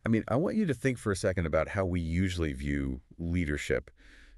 I mean, I want you to think for a second about how we usually view leadership,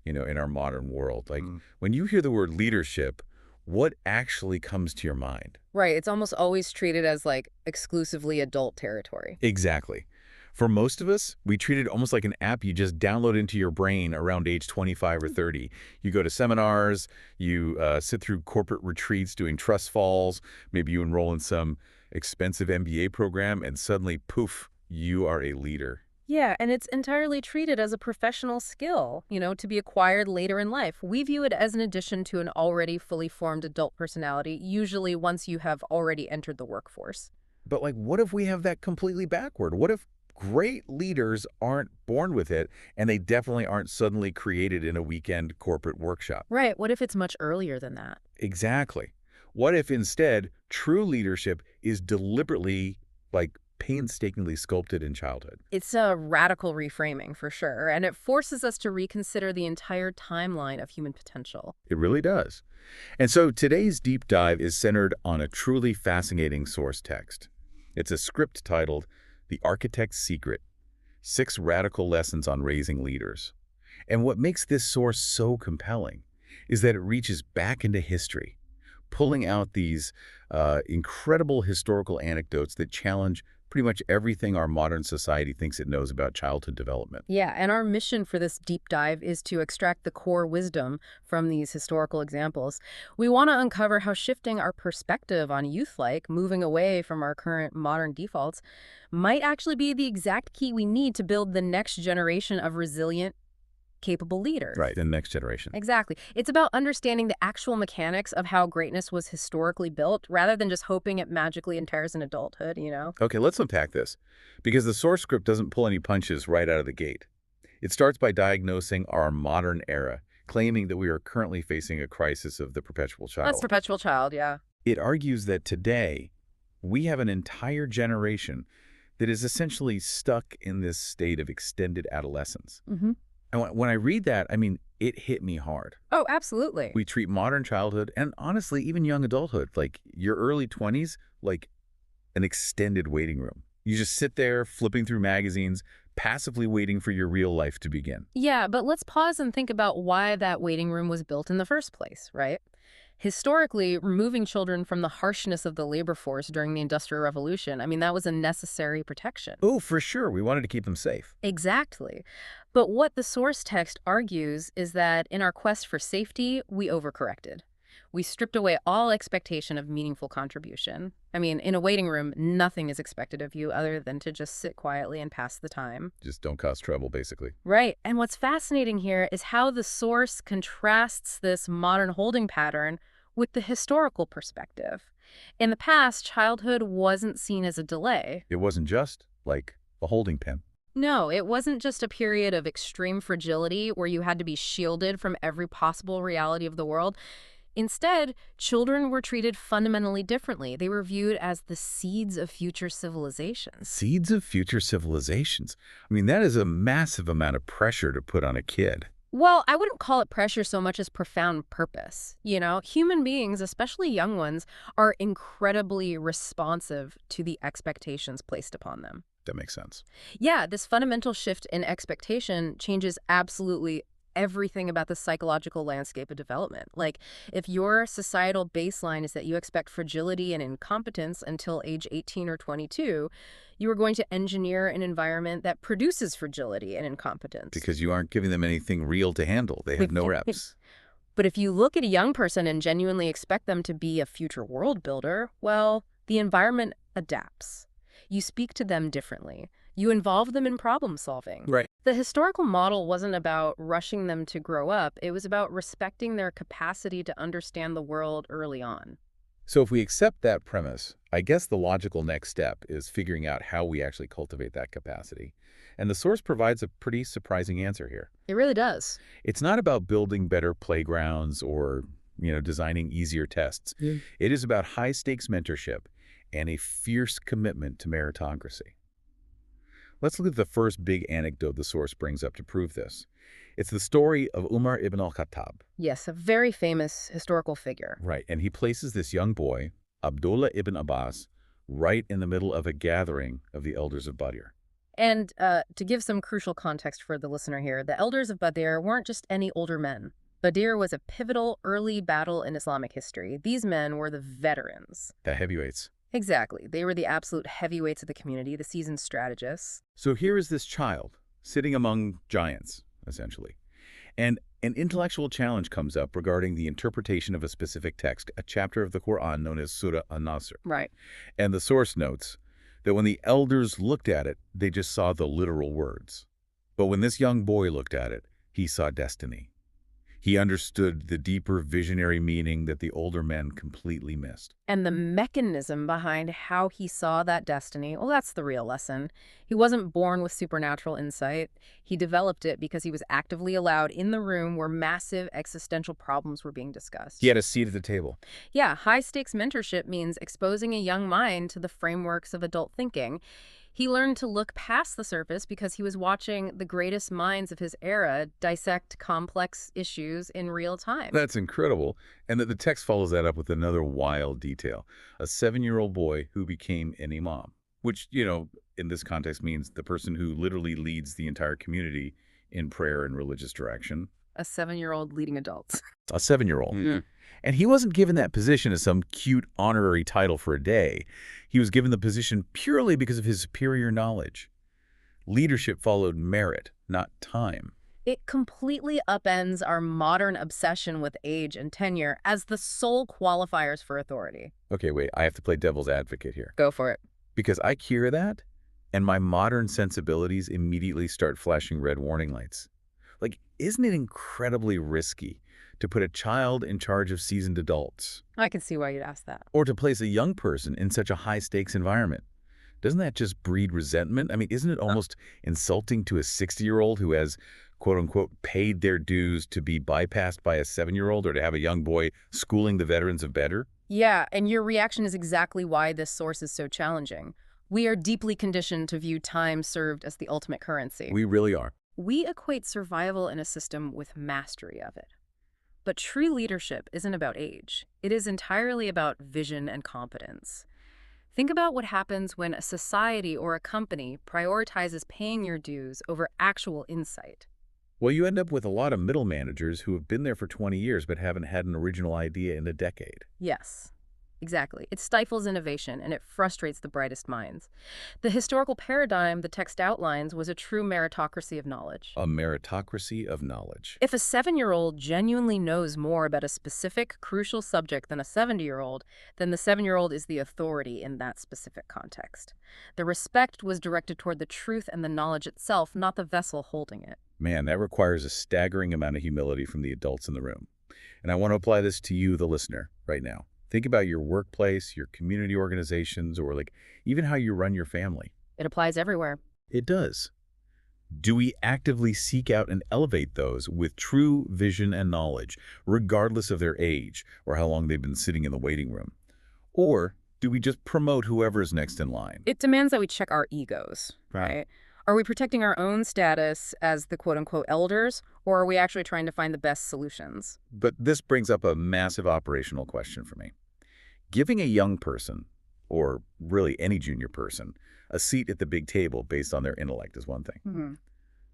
in our modern world. Like, Mm. when you hear the word leadership, what actually comes to your mind? Right, it's almost always treated as, like, exclusively adult territory. Exactly. For most of us, we treat it almost like an app you just download into your brain around age 25 or 30. You go to seminars, you sit through corporate retreats doing trust falls, maybe you enroll in some expensive MBA program, and suddenly, poof, you are a leader. Yeah, and it's entirely treated as a professional skill, to be acquired later in life. We view it as an addition to an already fully formed adult personality, usually once you have already entered the workforce. But, like, what if we have that completely backward? What if great leaders aren't born with it, and they definitely aren't suddenly created in a weekend corporate workshop? Right, what if it's much earlier than that? Exactly. What if instead true leadership is deliberately, like, painstakingly sculpted in childhood? It's a radical reframing, for sure, and it forces us to reconsider the entire timeline of human potential. It really does. And so today's deep dive is centered on a truly fascinating source text. It's a script titled The Architect's Secret: 6 Radical Lessons on Raising Leaders. And what makes this source so compelling is that it reaches back into history, pulling out these incredible historical anecdotes that challenge pretty much everything our modern society thinks it knows about childhood development. Yeah, and our mission for this deep dive is to extract the core wisdom from these historical examples. We want to uncover how shifting our perspective on youth, like moving away from our current modern defaults, might actually be the exact key we need to build the next generation of resilient, capable leaders. Right, the next generation. Exactly. It's about understanding the actual mechanics of how greatness was historically built rather than just hoping it magically enters in adulthood. Okay, let's unpack this, because the source script doesn't pull any punches right out of the gate. It starts by diagnosing our modern era, claiming that we are currently facing a crisis of the perpetual That's child. perpetual child, yeah. It argues that today, we have an entire generation that is essentially stuck in this state of extended adolescence. hmm And when I read that, I mean, it hit me hard. Oh, absolutely. We treat modern childhood, and honestly, even young adulthood, like your early 20s, like an extended waiting room. You just sit there flipping through magazines, passively waiting for your real life to begin. Yeah, but let's pause and think about why that waiting room was built in the first place, right? Historically, removing children from the harshness of the labor force during the Industrial Revolution, I mean, that was a necessary protection. Oh, for sure. We wanted to keep them safe. Exactly. But what the source text argues is that in our quest for safety, we overcorrected. We stripped away all expectation of meaningful contribution. I mean, in a waiting room, nothing is expected of you other than to just sit quietly and pass the time. Just don't cause trouble, basically. Right. And what's fascinating here is how the source contrasts this modern holding pattern with the historical perspective. In the past, childhood wasn't seen as a delay. It wasn't just like a holding pen. No, it wasn't just a period of extreme fragility where you had to be shielded from every possible reality of the world. Instead, children were treated fundamentally differently. They were viewed as the seeds of future civilizations. Seeds of future civilizations. I mean, that is a massive amount of pressure to put on a kid. Well, I wouldn't call it pressure so much as profound purpose. Human beings, especially young ones, are incredibly responsive to the expectations placed upon them. That makes sense. Yeah, this fundamental shift in expectation changes absolutely everything about the psychological landscape of development. Like, if your societal baseline is that you expect fragility and incompetence until age 18 or 22, you are going to engineer an environment that produces fragility and incompetence. Because you aren't giving them anything real to handle. They have no reps. But if you look at a young person and genuinely expect them to be a future world builder, well, the environment adapts. You speak to them differently. You involve them in problem solving. Right. The historical model wasn't about rushing them to grow up. It was about respecting their capacity to understand the world early on. So if we accept that premise, I guess the logical next step is figuring out how we actually cultivate that capacity. And the source provides a pretty surprising answer here. It really does. It's not about building better playgrounds or, designing easier tests. Yeah. It is about high-stakes mentorship and a fierce commitment to meritocracy. Let's look at the first big anecdote the source brings up to prove this. It's the story of Umar ibn al-Khattab. Yes, a very famous historical figure. Right, and he places this young boy, Abdullah ibn Abbas, right in the middle of a gathering of the elders of Badr. And to give some crucial context for the listener here, the elders of Badr weren't just any older men. Badr was a pivotal early battle in Islamic history. These men were the veterans. The heavyweights. Exactly. They were the absolute heavyweights of the community, the seasoned strategists. So here is this child sitting among giants, essentially. And an intellectual challenge comes up regarding the interpretation of a specific text, a chapter of the Quran known as Surah An-Nasr. Right. And the source notes that when the elders looked at it, they just saw the literal words. But when this young boy looked at it, he saw destiny. He understood the deeper visionary meaning that the older men completely missed. And the mechanism behind how he saw that destiny, well, that's the real lesson. He wasn't born with supernatural insight. He developed it because he was actively allowed in the room where massive existential problems were being discussed. He had a seat at the table. Yeah, high-stakes mentorship means exposing a young mind to the frameworks of adult thinking. He learned to look past the surface because he was watching the greatest minds of his era dissect complex issues in real time. That's incredible. And that the text follows that up with another wild detail. A 7-year-old boy who became an imam, which, in this context means the person who literally leads the entire community in prayer and religious direction. A 7-year-old leading adults. A 7-year-old. Mm. And he wasn't given that position as some cute honorary title for a day. He was given the position purely because of his superior knowledge. Leadership followed merit, not time. It completely upends our modern obsession with age and tenure as the sole qualifiers for authority. Okay, wait, I have to play devil's advocate here. Go for it. Because I hear that, and my modern sensibilities immediately start flashing red warning lights. Like, isn't it incredibly risky to put a child in charge of seasoned adults? I can see why you'd ask that. Or to place a young person in such a high-stakes environment? Doesn't that just breed resentment? I mean, isn't it almost insulting to a 60-year-old who has, quote-unquote, paid their dues to be bypassed by a 7-year-old, or to have a young boy schooling the veterans of Badr? Yeah, and your reaction is exactly why this source is so challenging. We are deeply conditioned to view time served as the ultimate currency. We really are. We equate survival in a system with mastery of it. But true leadership isn't about age. It is entirely about vision and competence. Think about what happens when a society or a company prioritizes paying your dues over actual insight. Well, you end up with a lot of middle managers who have been there for 20 years but haven't had an original idea in a decade. Yes, exactly. It stifles innovation and it frustrates the brightest minds. The historical paradigm the text outlines was a true meritocracy of knowledge. A meritocracy of knowledge. If a 7-year-old genuinely knows more about a specific, crucial subject than a 70-year-old, then the 7-year-old is the authority in that specific context. The respect was directed toward the truth and the knowledge itself, not the vessel holding it. Man, that requires a staggering amount of humility from the adults in the room. And I want to apply this to you, the listener, right now. Think about your workplace, your community organizations, or even how you run your family. It applies everywhere. It does. Do we actively seek out and elevate those with true vision and knowledge, regardless of their age or how long they've been sitting in the waiting room? Or do we just promote whoever's next in line? It demands that we check our egos, right? Are we protecting our own status as the quote-unquote elders, or are we actually trying to find the best solutions? But this brings up a massive operational question for me. Giving a young person, or really any junior person, a seat at the big table based on their intellect is one thing. Mm-hmm.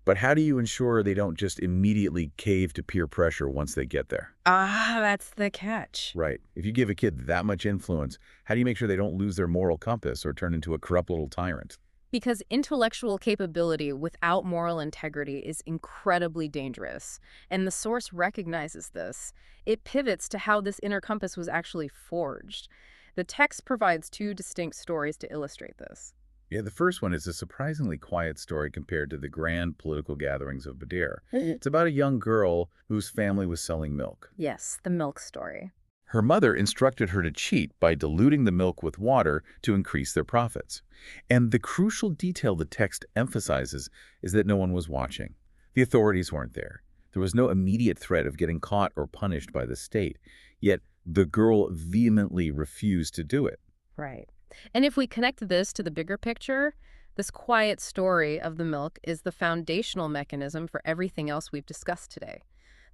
But how do you ensure they don't just immediately cave to peer pressure once they get there? That's the catch. Right. If you give a kid that much influence, how do you make sure they don't lose their moral compass or turn into a corrupt little tyrant? Because intellectual capability without moral integrity is incredibly dangerous, and the source recognizes this. It pivots to how this inner compass was actually forged. The text provides two distinct stories to illustrate this. Yeah, the first one is a surprisingly quiet story compared to the grand political gatherings of Badr. It's about a young girl whose family was selling milk. Yes, the milk story. Her mother instructed her to cheat by diluting the milk with water to increase their profits. And the crucial detail the text emphasizes is that no one was watching. The authorities weren't there. There was no immediate threat of getting caught or punished by the state. Yet the girl vehemently refused to do it. Right. And if we connect this to the bigger picture, this quiet story of the milk is the foundational mechanism for everything else we've discussed today.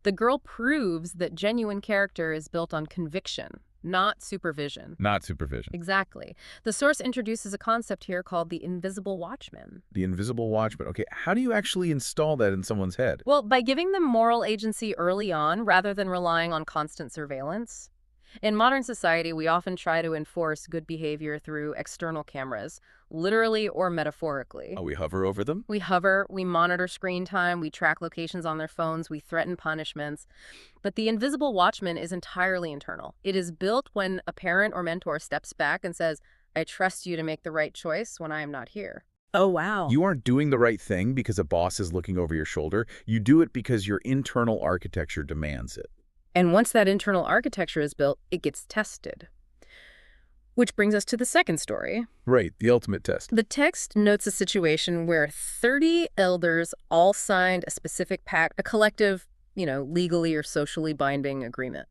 The girl proves that genuine character is built on conviction, not supervision. Not supervision. Exactly. The source introduces a concept here called the invisible watchman. The invisible watchman. Okay, how do you actually install that in someone's head? Well, by giving them moral agency early on rather than relying on constant surveillance. In modern society, we often try to enforce good behavior through external cameras, literally or metaphorically. Oh, we hover over them? We hover, we monitor screen time, we track locations on their phones, we threaten punishments. But the invisible watchman is entirely internal. It is built when a parent or mentor steps back and says, I trust you to make the right choice when I am not here. Oh, wow. You aren't doing the right thing because a boss is looking over your shoulder. You do it because your internal architecture demands it. And once that internal architecture is built, it gets tested. Which brings us to the second story. Right, the ultimate test. The text notes a situation where 30 elders all signed a specific pact, a collective, legally or socially binding agreement.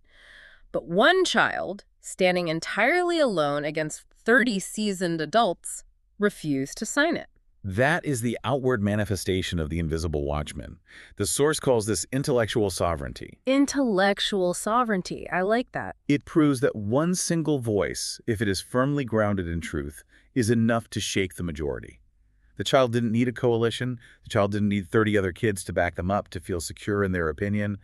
But one child, standing entirely alone against 30 seasoned adults, refused to sign it. That is the outward manifestation of the invisible watchman. The source calls this intellectual sovereignty. Intellectual sovereignty. I like that. It proves that one single voice, if it is firmly grounded in truth, is enough to shake the majority. The child didn't need a coalition. The child didn't need 30 other kids to back them up to feel secure in their opinion.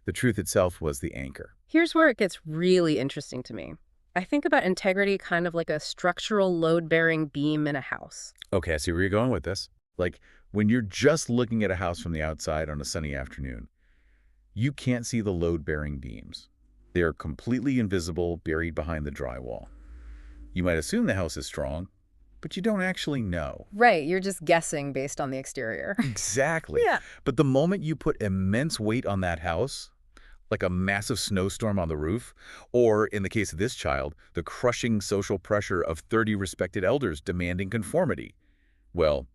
The truth itself was the anchor. Here's where it gets really interesting to me. I think about integrity kind of like a structural load-bearing beam in a house. Okay, I see where you're going with this. Like, when you're just looking at a house from the outside on a sunny afternoon, you can't see the load-bearing beams. They are completely invisible, buried behind the drywall. You might assume the house is strong, but you don't actually know. Right, you're just guessing based on the exterior. Exactly. Yeah. But the moment you put immense weight on that house, like a massive snowstorm on the roof, or, in the case of this child, the crushing social pressure of 30 respected elders demanding conformity, well,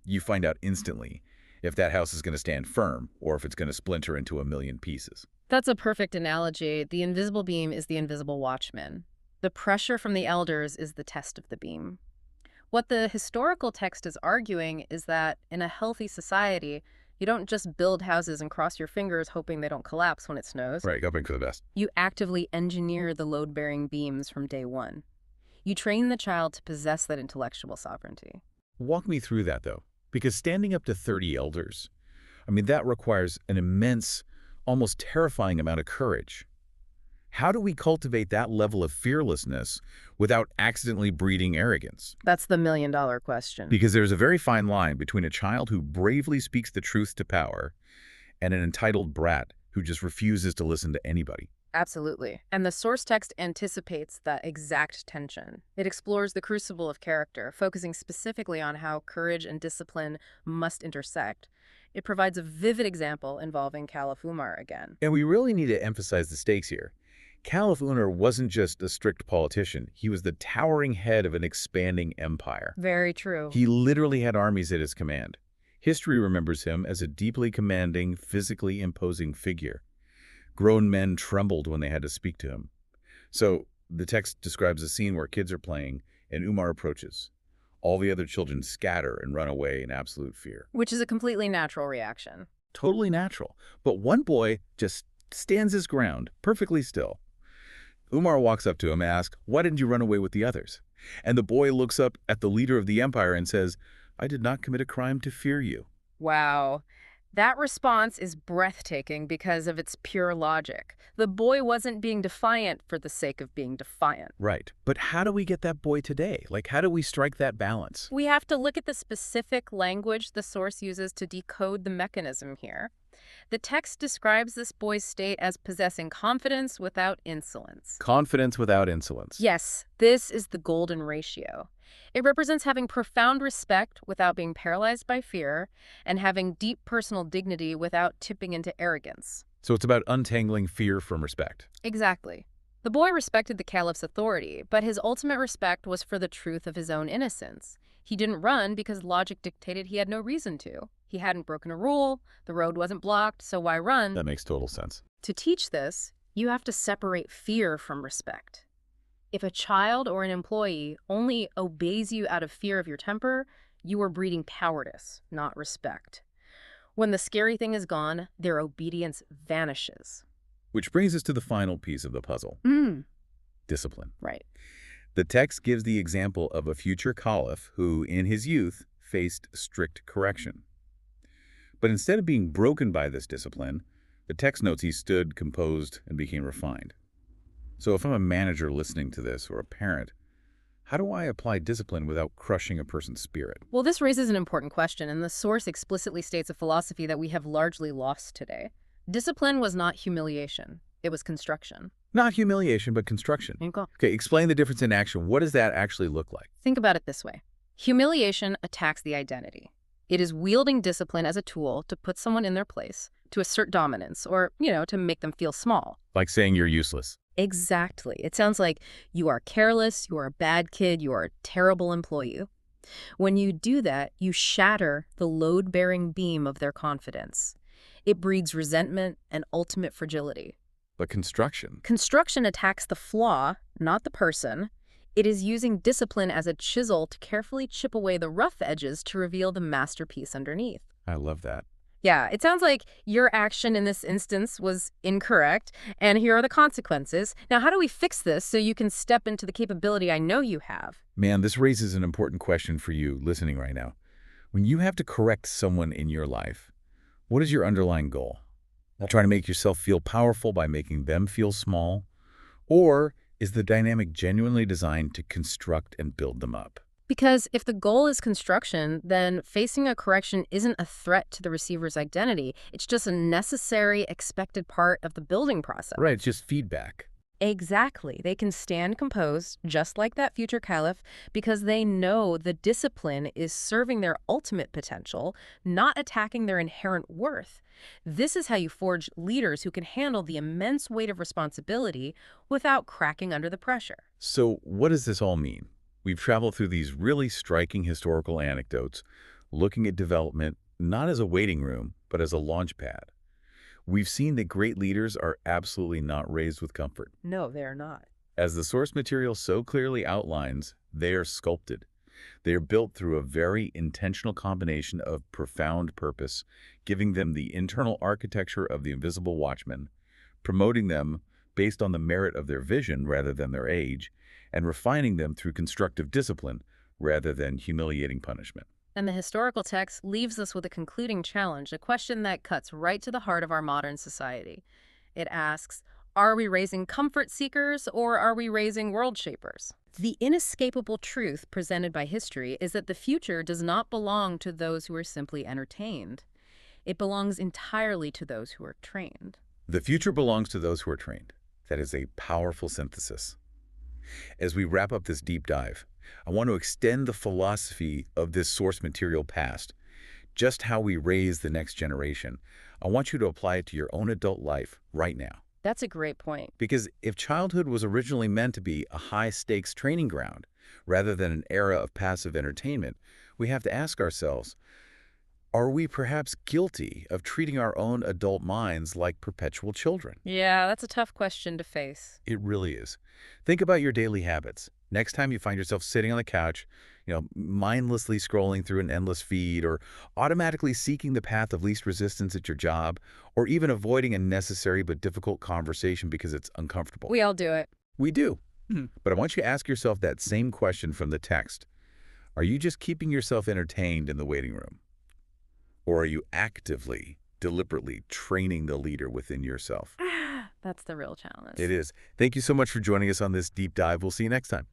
you find out instantly if that house is going to stand firm or if it's going to splinter into a million pieces. That's a perfect analogy. The invisible beam is the invisible watchman. The pressure from the elders is the test of the beam. What the historical text is arguing is that in a healthy society, you don't just build houses and cross your fingers hoping they don't collapse when it snows. Right, hoping for the best. You actively engineer the load-bearing beams from day one. You train the child to possess that intellectual sovereignty. Walk me through that, though, because standing up to 30 elders, that requires an immense, almost terrifying amount of courage. How do we cultivate that level of fearlessness without accidentally breeding arrogance? That's the million-dollar question. Because there's a very fine line between a child who bravely speaks the truth to power and an entitled brat who just refuses to listen to anybody. Absolutely. And the source text anticipates that exact tension. It explores the crucible of character, focusing specifically on how courage and discipline must intersect. It provides a vivid example involving Caliph Umar again. And we really need to emphasize the stakes here. Caliph Umar wasn't just a strict politician. He was the towering head of an expanding empire. Very true. He literally had armies at his command. History remembers him as a deeply commanding, physically imposing figure. Grown men trembled when they had to speak to him. So the text describes a scene where kids are playing and Umar approaches. All the other children scatter and run away in absolute fear. Which is a completely natural reaction. Totally natural. But one boy just stands his ground, perfectly still. Umar walks up to him and asks, "Why didn't you run away with the others?" And the boy looks up at the leader of the empire and says, "I did not commit a crime to fear you." Wow. That response is breathtaking because of its pure logic. The boy wasn't being defiant for the sake of being defiant. Right. But how do we get that boy today? Like, how do we strike that balance? We have to look at the specific language the source uses to decode the mechanism here. The text describes this boy's state as possessing confidence without insolence. Confidence without insolence. Yes, this is the golden ratio. It represents having profound respect without being paralyzed by fear and having deep personal dignity without tipping into arrogance. So it's about untangling fear from respect. Exactly. The boy respected the caliph's authority, but his ultimate respect was for the truth of his own innocence. He didn't run because logic dictated he had no reason to. He hadn't broken a rule, the road wasn't blocked, so why run? That makes total sense. To teach this, you have to separate fear from respect. If a child or an employee only obeys you out of fear of your temper, you are breeding cowardice, not respect. When the scary thing is gone, their obedience vanishes. Which brings us to the final piece of the puzzle. discipline. Right. The text gives the example of a future caliph who, in his youth, faced strict correction. But instead of being broken by this discipline, the text notes he stood, composed, and became refined. So if I'm a manager listening to this, or a parent, how do I apply discipline without crushing a person's spirit? Well, this raises an important question, and the source explicitly states a philosophy that we have largely lost today. Discipline was not humiliation. It was construction. Not humiliation, but construction. Okay, explain the difference in action. What does that actually look like? Think about it this way. Humiliation attacks the identity. It is wielding discipline as a tool to put someone in their place, to assert dominance, or, to make them feel small. Like saying you're useless. Exactly. It sounds like you are careless, you are a bad kid, you are a terrible employee. When you do that, you shatter the load-bearing beam of their confidence. It breeds resentment and ultimate fragility. But construction? Construction attacks the flaw, not the person. It is using discipline as a chisel to carefully chip away the rough edges to reveal the masterpiece underneath. I love that. Yeah, it sounds like your action in this instance was incorrect, and here are the consequences. Now, how do we fix this so you can step into the capability I know you have? Man, this raises an important question for you listening right now. When you have to correct someone in your life, what is your underlying goal? Trying to make yourself feel powerful by making them feel small? Or is the dynamic genuinely designed to construct and build them up? Because if the goal is construction, then facing a correction isn't a threat to the receiver's identity. It's just a necessary, expected part of the building process. Right, it's just feedback. Exactly. They can stand composed, just like that future caliph, because they know the discipline is serving their ultimate potential, not attacking their inherent worth. This is how you forge leaders who can handle the immense weight of responsibility without cracking under the pressure. So what does this all mean? We've traveled through these really striking historical anecdotes, looking at development not as a waiting room, but as a launch pad. We've seen that great leaders are absolutely not raised with comfort. No, they're not. As the source material so clearly outlines, they are sculpted. They are built through a very intentional combination of profound purpose, giving them the internal architecture of the invisible watchman, promoting them based on the merit of their vision rather than their age, and refining them through constructive discipline rather than humiliating punishment. And the historical text leaves us with a concluding challenge, a question that cuts right to the heart of our modern society. It asks, are we raising comfort seekers or are we raising world shapers? The inescapable truth presented by history is that the future does not belong to those who are simply entertained. It belongs entirely to those who are trained. The future belongs to those who are trained. That is a powerful synthesis. As we wrap up this deep dive, I want to extend the philosophy of this source material past, just how we raise the next generation. I want you to apply it to your own adult life right now. That's a great point. Because if childhood was originally meant to be a high-stakes training ground rather than an era of passive entertainment, we have to ask ourselves, are we perhaps guilty of treating our own adult minds like perpetual children? Yeah, that's a tough question to face. It really is. Think about your daily habits. Next time you find yourself sitting on the couch, mindlessly scrolling through an endless feed, or automatically seeking the path of least resistance at your job, or even avoiding a necessary but difficult conversation because it's uncomfortable. We all do it. We do. But I want you to ask yourself that same question from the text. Are you just keeping yourself entertained in the waiting room? Or are you actively, deliberately training the leader within yourself? That's the real challenge. It is. Thank you so much for joining us on this deep dive. We'll see you next time.